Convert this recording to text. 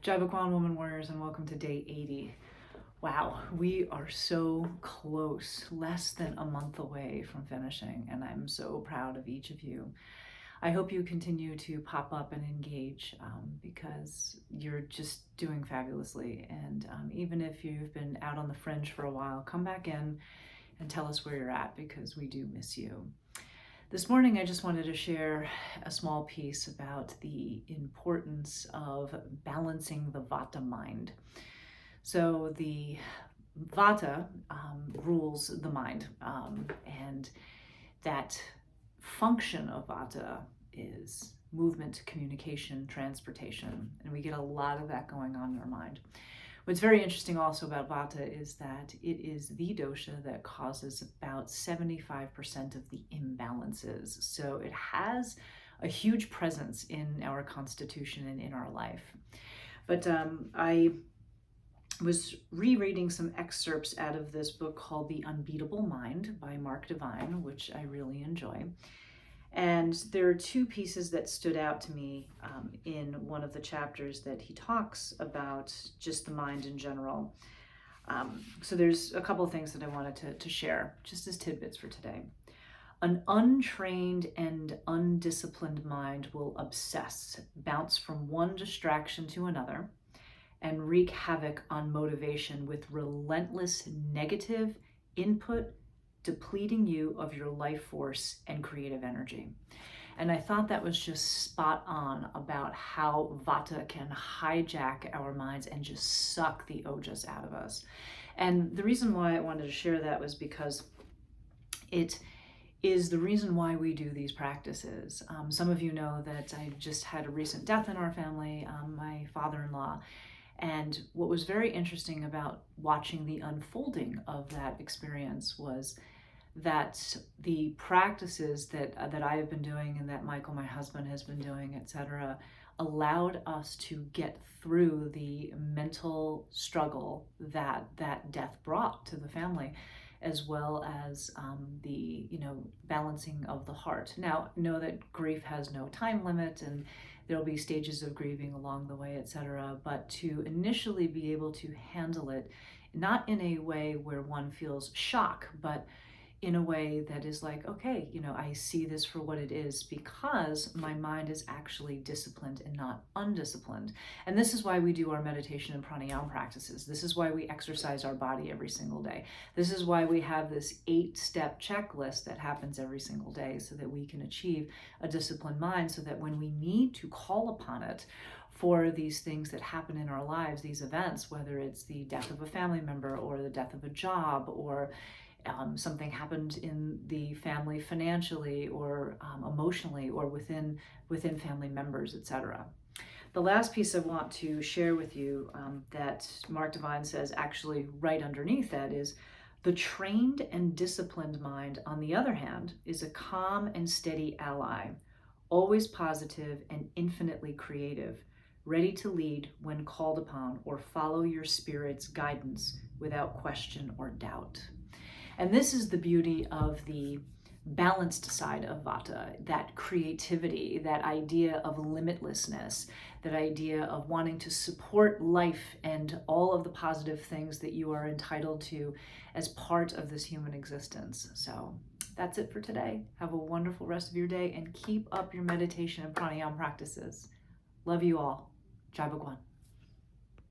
Jai Bhagwan, Woman Warriors, and welcome to day 80. Wow, we are so close, less than a month away from finishing, and I'm so proud of each of you. I hope you continue to pop up and engage because you're just doing fabulously. And even if you've been out on the fringe for a while, come back in and tell us where you're at because we do miss you. This morning, I just wanted to share a small piece about the importance of balancing the Vata mind. So the Vata rules the mind, and that function of Vata is movement, communication, transportation, and we get a lot of that going on in our mind. What's very interesting also about Vata is that it is the dosha that causes about 75% of the imbalances. So it has a huge presence in our constitution and in our life. But I was rereading some excerpts out of this book called The Unbeatable Mind by Mark Divine, which I really enjoy. And there are two pieces that stood out to me in one of the chapters that he talks about just the mind in general. So there's a couple of things that I wanted to share just as tidbits for today. An untrained and undisciplined mind will obsess, bounce from one distraction to another, and wreak havoc on motivation with relentless negative input, depleting you of your life force and creative energy. And I thought that was just spot on about how Vata can hijack our minds and just suck the ojas out of us. And the reason why I wanted to share that was because it is the reason why we do these practices. Some of you know that I just had a recent death in our family, my father-in-law. And what was very interesting about watching the unfolding of that experience was that the practices that I have been doing and that Michael, my husband, has been doing, etc., allowed us to get through the mental struggle that death brought to the family, as well as the balancing of the heart. Now, know that grief has no time limit, and there'll be stages of grieving along the way, etc. But to initially be able to handle it, not in a way where one feels shock, but in a way that is like, okay, I see this for what it is because my mind is actually disciplined and not undisciplined. And this is why we do our meditation and pranayama practices. This is why we exercise our body every single day. This is why we have this 8-step checklist that happens every single day so that we can achieve a disciplined mind, so that when we need to call upon it for these things that happen in our lives, these events, whether it's the death of a family member or the death of a job, or something happened in the family financially or emotionally, or within family members, etc. The last piece I want to share with you that Mark Divine says actually right underneath that is, the trained and disciplined mind, on the other hand, is a calm and steady ally, always positive and infinitely creative, ready to lead when called upon or follow your spirit's guidance without question or doubt. And this is the beauty of the balanced side of Vata, that creativity, that idea of limitlessness, that idea of wanting to support life and all of the positive things that you are entitled to as part of this human existence. So that's it for today. Have a wonderful rest of your day and keep up your meditation and pranayama practices. Love you all. Jai Bhagwan.